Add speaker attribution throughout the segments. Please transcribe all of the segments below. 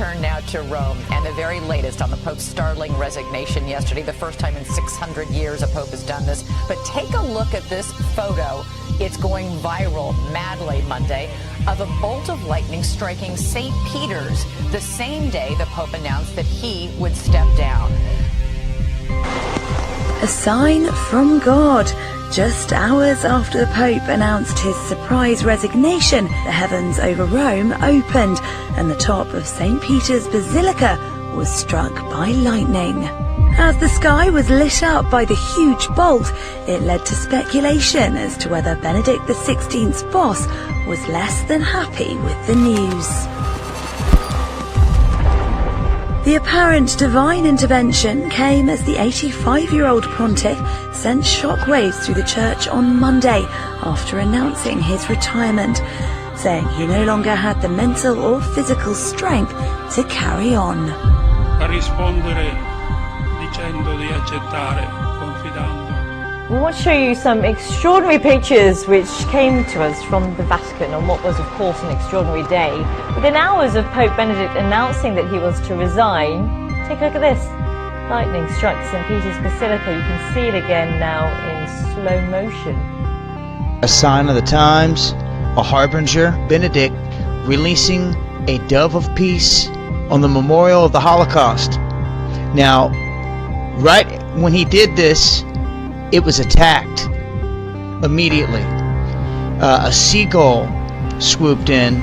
Speaker 1: turn now to Rome and the very latest on the Pope's startling resignation yesterday. The first time in 600 years a Pope has done this. But take a look at this photo. It's going viral madly Monday of a bolt of lightning striking St. Peter's the same day the Pope announced that he would step down.
Speaker 2: A sign from God. Just hours after the Pope announced his surprise resignation, the heavens over Rome opened and the top of St. Peter's Basilica was struck by lightning. As the sky was lit up by the huge bolt, it led to speculation as to whether Benedict XVI's boss was less than happy with the news. The apparent divine intervention came as the 85-year-old pontiff sent shockwaves through the church on Monday after announcing his retirement, saying he no longer had the mental or physical strength to carry on.
Speaker 3: A rispondere dicendo di accettare, confidando.
Speaker 4: We want to show you some extraordinary pictures which came to us from the Vatican on what was, of course, an extraordinary day. Within hours of Pope Benedict announcing that he was to resign, take a look at this. Lightning struck St. Peter's Basilica. You can see it again now in slow motion.
Speaker 5: A sign of the times, a harbinger, Benedict releasing a dove of peace on the memorial of the Holocaust. Now, right when he did this, it was attacked immediately. A seagull swooped in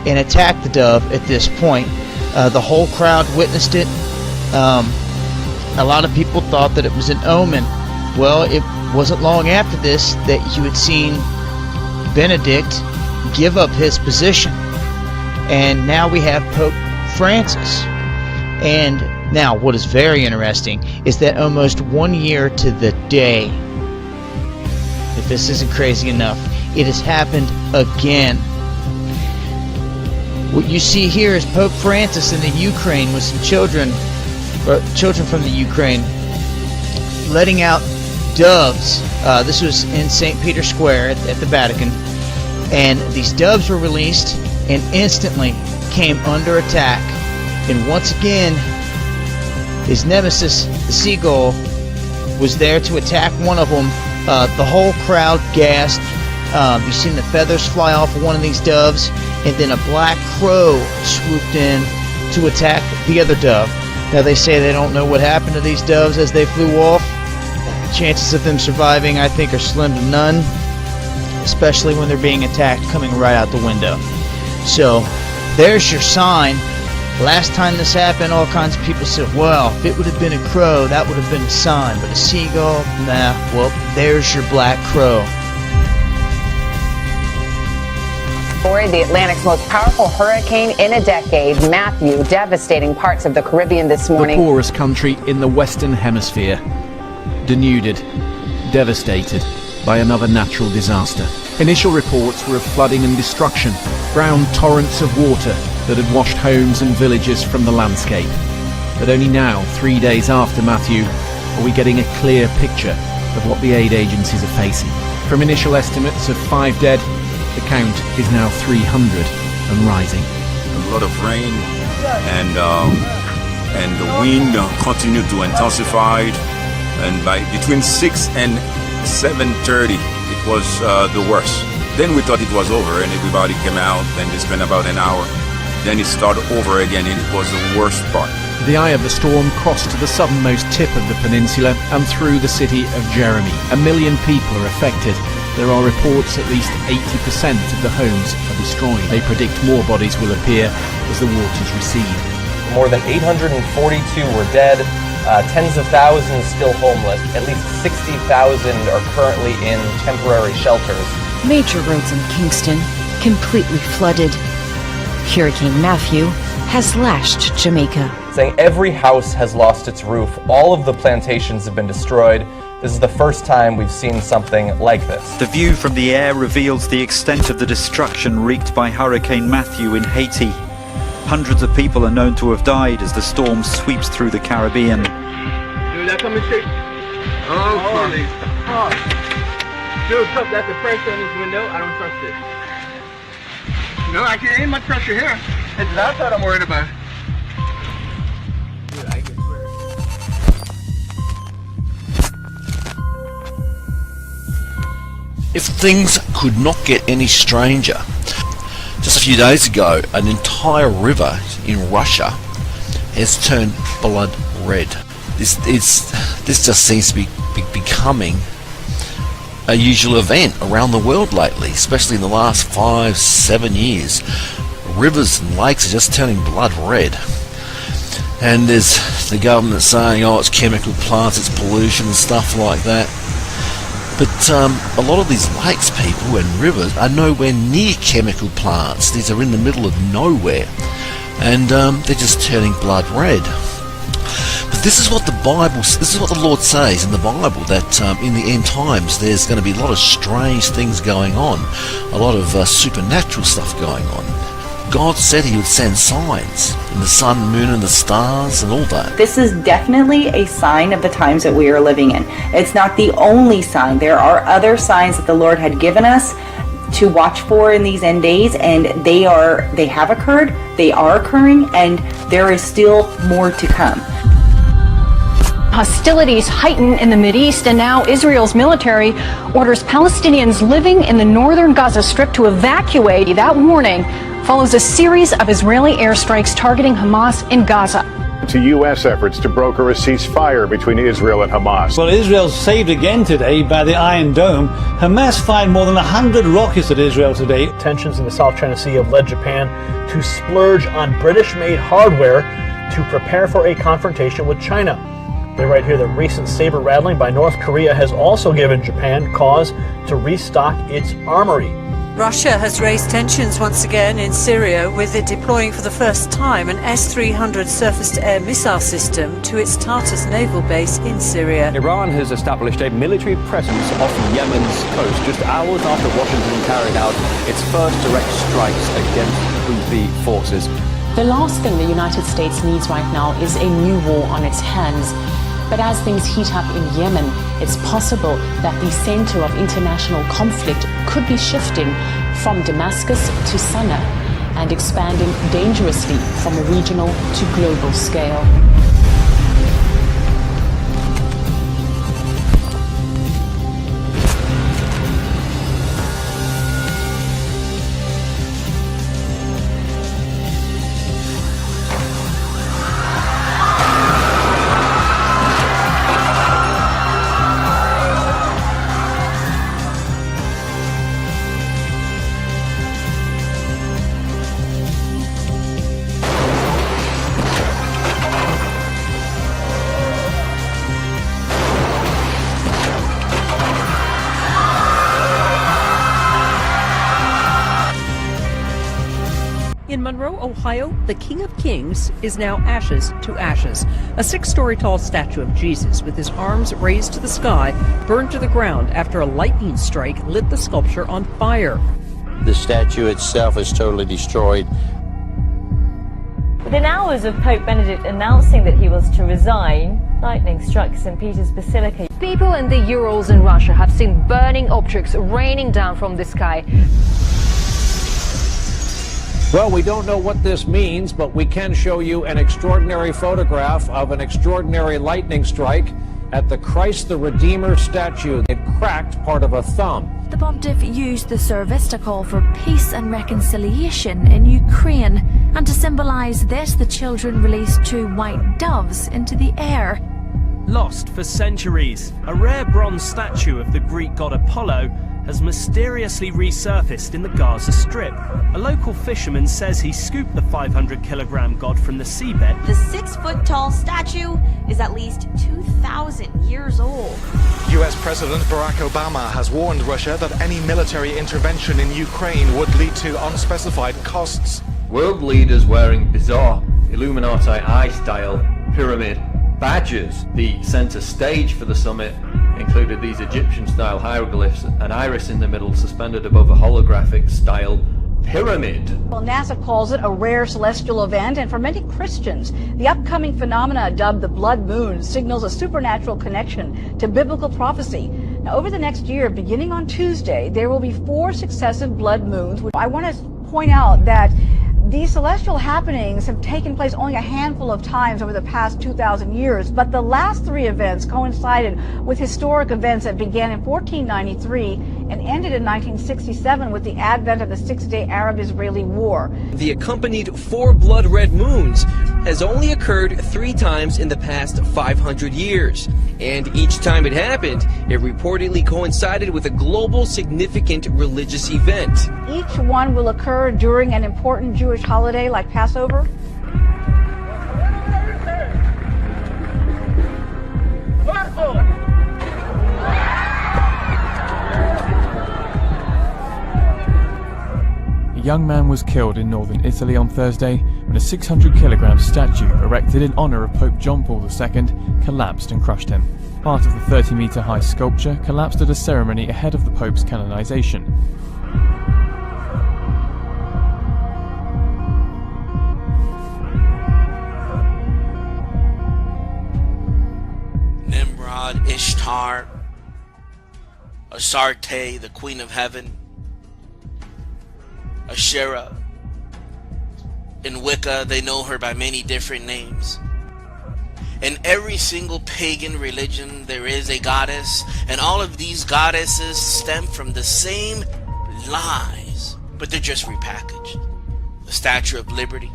Speaker 5: and attacked the dove at this point. The whole crowd witnessed it. A lot of people thought that it was an omen. Well, it wasn't long after this that you had seen Benedict give up his position. And now we have Pope Francis. And now, what is very interesting is that almost 1 year to the day, if this isn't crazy enough, it has happened again. What you see here is Pope Francis in the Ukraine with some children from the Ukraine, letting out doves. This was in St. Peter's Square at the Vatican. And these doves were released and instantly came under attack. And once again, his nemesis, the seagull, was there to attack one of them. The whole crowd gasped. You've seen the feathers fly off of one of these doves, and then a black crow swooped in to attack the other dove. Now they say they don't know what happened to these doves as they flew off. The chances of them surviving, I think, are slim to none, especially when they're being attacked coming right out the window. So there's your sign. Last time this happened, all kinds of people said, well, if it would have been a crow, that would have been a sign. But a seagull, nah, well, there's your black crow.
Speaker 6: The Atlantic's most powerful hurricane in a decade, Matthew, devastating parts of the Caribbean this morning.
Speaker 7: The poorest country in the Western Hemisphere, denuded, devastated by another natural disaster. Initial reports were of flooding and destruction, brown torrents of water that had washed homes and villages from the landscape. But only now, 3 days after Matthew, are we getting a clear picture of what the aid agencies are facing. From initial estimates of 5 dead, the count is now 300 and rising.
Speaker 8: A lot of rain and the wind continued to intensify, and by between 6 and 7:30 it was the worst. Then we thought it was over and everybody came out and they spent about an hour. Then it started over again and it was the worst part.
Speaker 7: The eye of the storm crossed to the southernmost tip of the peninsula and through the city of Jeremy. 1 million people are affected. There are reports at least 80% of the homes are destroyed. They predict more bodies will appear as the waters recede.
Speaker 9: More than 842 were dead, tens of thousands still homeless. At least 60,000 are currently in temporary shelters.
Speaker 10: Major roads in Kingston completely flooded. Hurricane Matthew has lashed Jamaica.
Speaker 9: Saying every house has lost its roof. All of the plantations have been destroyed. This is the first time we've seen something like this.
Speaker 11: The view from the air reveals the extent of the destruction wreaked by Hurricane Matthew in Haiti. Hundreds of people are known to have died as the storm sweeps through the Caribbean.
Speaker 12: Dude, that coming straight. Oh, funny. Oh. Dude, stop, that's the pressure on this window. I don't trust it. No, I can't aim much pressure here. It's that side I'm worried about.
Speaker 13: If things could not get any stranger, just a few days ago, an entire river in Russia has turned blood red. This just seems to be becoming a usual event around the world lately, especially in the last 5-7 years. Rivers and lakes are just turning blood red. And there's the government saying, oh, it's chemical plants, it's pollution and stuff like that. But a lot of these lakes, people, and rivers are nowhere near chemical plants. These are in the middle of nowhere. And they're just turning blood red. But this is what the Lord says in the Bible, that in the end times there's going to be a lot of strange things going on, a lot of supernatural stuff going on. God said he would send signs in the sun, moon, and the stars and all that.
Speaker 14: This is definitely a sign of the times that we are living in. It's not the only sign. There are other signs that the Lord had given us to watch for in these end days, and they have occurred, they are occurring, and there is still more to come.
Speaker 15: Hostilities heighten in the Mideast, and now Israel's military orders Palestinians living in the northern Gaza Strip to evacuate. That warning follows a series of Israeli airstrikes targeting Hamas in Gaza.
Speaker 16: To U.S. efforts to broker a ceasefire between Israel and Hamas.
Speaker 17: Well, Israel's saved again today by the Iron Dome. Hamas fired more than 100 rockets at Israel today.
Speaker 18: Tensions in the South China Sea have led Japan to splurge on British-made hardware to prepare for a confrontation with China. They write here that recent saber rattling by North Korea has also given Japan cause to restock its armory.
Speaker 19: Russia has raised tensions once again in Syria, with it deploying for the first time an S-300 surface-to-air missile system to its Tartus naval base in Syria.
Speaker 20: Iran has established a military presence off Yemen's coast just hours after Washington carried out its first direct strikes against Houthi forces.
Speaker 21: The last thing the United States needs right now is a new war on its hands. But as things heat up in Yemen, it's possible that the center of international conflict could be shifting from Damascus to Sana'a and expanding dangerously from a regional to global scale.
Speaker 22: In Monroe, Ohio, the King of Kings is now ashes to ashes. A 6-story tall statue of Jesus with his arms raised to the sky burned to the ground after a lightning strike lit the sculpture on fire.
Speaker 23: The statue itself is totally destroyed.
Speaker 4: Within hours of Pope Benedict announcing that he was to resign, lightning struck St. Peter's Basilica.
Speaker 24: People in the Urals in Russia have seen burning objects raining down from the sky.
Speaker 25: Well, we don't know what this means, but we can show you an extraordinary photograph of an extraordinary lightning strike at the Christ the Redeemer statue. It cracked part of a thumb.
Speaker 26: The Pontiff used the service to call for peace and reconciliation in Ukraine, and to symbolize this, the children released 2 white doves into the air.
Speaker 27: Lost for centuries, a rare bronze statue of the Greek god Apollo has mysteriously resurfaced in the Gaza Strip. A local fisherman says he scooped the 500-kilogram god from the seabed.
Speaker 28: The 6-foot-tall statue is at least 2,000 years old.
Speaker 29: US President Barack Obama has warned Russia that any military intervention in Ukraine would lead to unspecified costs.
Speaker 30: World leaders wearing bizarre Illuminati eye-style pyramid badges. The center stage for the summit included these Egyptian-style hieroglyphs, an iris in the middle suspended above a holographic-style pyramid.
Speaker 31: Well, NASA calls it a rare celestial event, and for many Christians, the upcoming phenomena dubbed the blood moon signals a supernatural connection to biblical prophecy. Now, over the next year, beginning on Tuesday, there will be 4 successive blood moons. I want to point out that these celestial happenings have taken place only a handful of times over the past 2,000 years, but the last 3 events coincided with historic events that began in 1493 and ended in 1967 with the advent of the Six-Day Arab-Israeli War.
Speaker 1: The accompanied 4 blood red moons has only occurred 3 times in the past 500 years. And each time it happened, it reportedly coincided with a global significant religious event.
Speaker 31: Each one will occur during an important Jewish holiday like Passover.
Speaker 2: A young man was killed in northern Italy on Thursday when a 600-kilogram statue erected in honor of Pope John Paul II collapsed and crushed him. Part of the 30-meter-high sculpture collapsed at a ceremony ahead of the Pope's canonization.
Speaker 3: Nimrod, Ishtar, Astarte, the Queen of Heaven, Asherah. In Wicca, they know her by many different names. In every single pagan religion, there is a goddess, and all of these goddesses stem from the same lies, but they're just repackaged. The Statue of Liberty.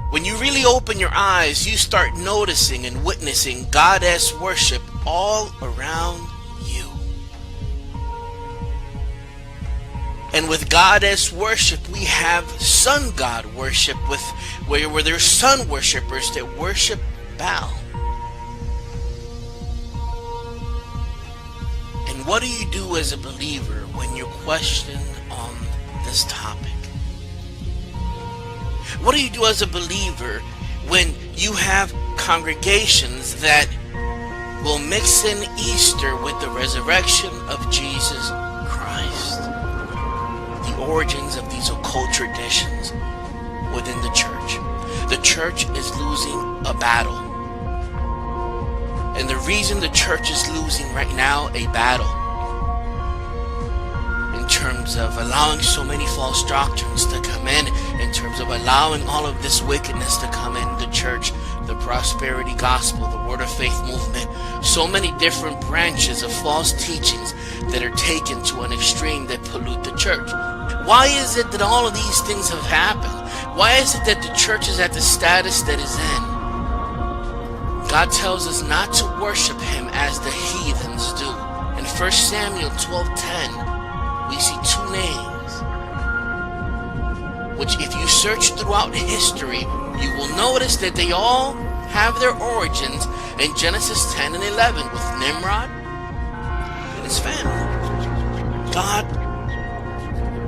Speaker 3: When you really open your eyes, you start noticing and witnessing goddess worship all around you. And with goddess worship, we have sun god worship, where there's sun worshippers that worship Baal. And what do you do as a believer when you're questioned on this topic? What do you do as a believer when you have congregations that will mix in Easter with the resurrection of Jesus Christ? The origins of these occult traditions within the church. The church is losing a battle. And the reason the church is losing right now a battle in terms of allowing so many false doctrines to come in terms of allowing all of this wickedness to come in the church, the prosperity gospel, the word of faith movement, so many different branches of false teachings that are taken to an extreme that pollute the church. Why is it that all of these things have happened? Why is it that the church is at the status that is in? God tells us not to worship him as the heathens do. In 1 Samuel 12:10, we see 2 names, which if you search throughout history, you will notice that they all have their origins in Genesis 10 and 11 with Nimrod and his family. God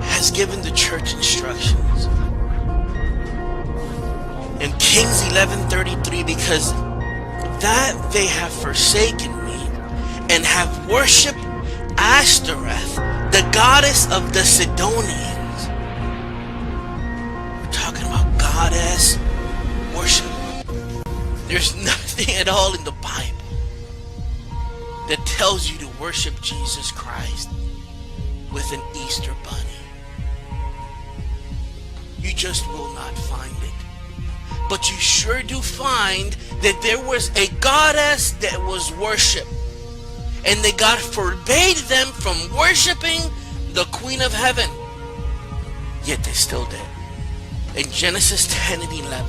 Speaker 3: has given the church instructions. In Kings 11:33, because that they have forsaken me and have worshipped Ashtoreth, the goddess of the Sidonians. We're talking about goddess worship. There's nothing at all in the Bible that tells you to worship Jesus Christ with an Easter bunny. You just will not find it. But you sure do find that there was a goddess that was worshipped. And that God forbade them from worshiping the Queen of Heaven. Yet they still did. In Genesis 10 and 11,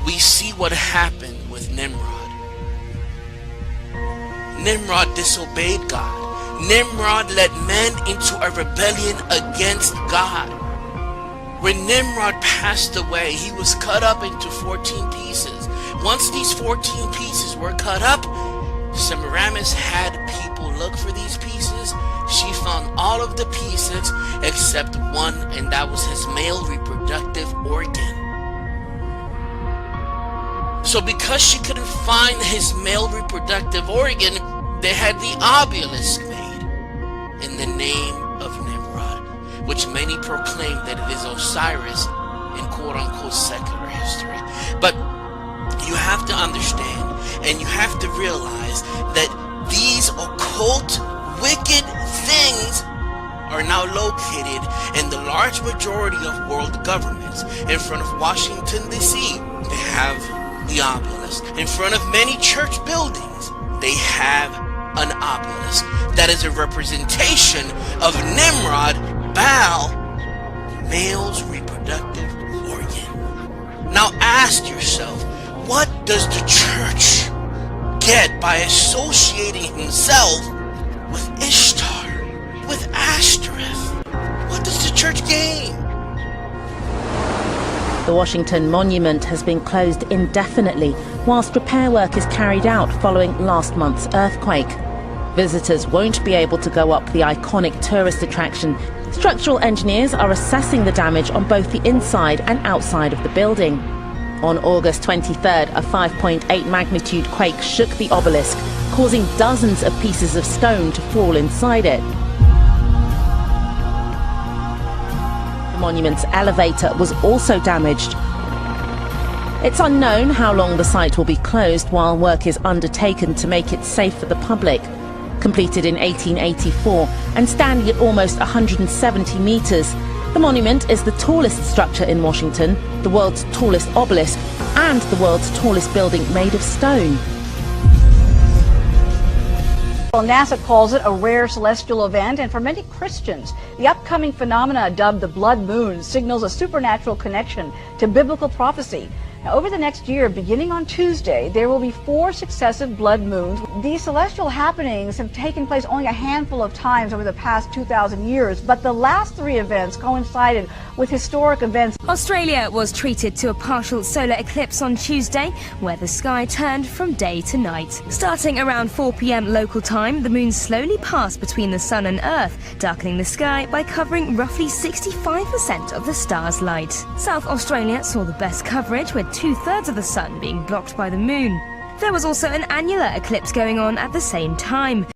Speaker 3: we see what happened with Nimrod. Nimrod disobeyed God. Nimrod led men into a rebellion against God. When Nimrod passed away, he was cut up into 14 pieces. Once these 14 pieces were cut up, Semiramis had people look for these pieces. She found all of the pieces except one, and that was his male reproductive organ. So because she couldn't find his male reproductive organ, they had the obelisk made in the name of Nimrod, which many proclaim that it is Osiris in quote-unquote secular history. But you have to understand and you have to realize that these occult, wicked things are now located in the large majority of world governments. In front of Washington, D.C., they have the obelisk. In front of many church buildings, they have an obelisk that is a representation of Nimrod, Baal, male's reproductive organ. Now ask yourself, what does the church get by associating himself with Ishtar, with Ashtoreth? What does the church gain?
Speaker 5: The Washington Monument has been closed indefinitely whilst repair work is carried out following last month's earthquake. Visitors won't be able to go up the iconic tourist attraction. Structural engineers are assessing the damage on both the inside and outside of the building. On August 23rd, a 5.8 magnitude quake shook the obelisk, causing dozens of pieces of stone to fall inside it. The monument's elevator was also damaged. It's unknown how long the site will be closed while work is undertaken to make it safe for the public. Completed in 1884 and standing at almost 170 meters, the monument is the tallest structure in Washington, the world's tallest obelisk, and the world's tallest building made of stone.
Speaker 31: Well, NASA calls it a rare celestial event, and for many Christians, the upcoming phenomena dubbed the blood moon signals a supernatural connection to biblical prophecy. Now, over the next year, beginning on Tuesday, there will be 4 successive blood moons. These celestial happenings have taken place only a handful of times over the past 2,000 years, but the last 3 events coincided with historic events.
Speaker 6: Australia was treated to a partial solar eclipse on Tuesday, where the sky turned from day to night. Starting around 4 p.m. local time, the moon slowly passed between the sun and Earth, darkening the sky by covering roughly 65% of the star's light. South Australia saw the best coverage, with 2/3 of the sun being blocked by the moon. There was also an annular eclipse going on at the same time.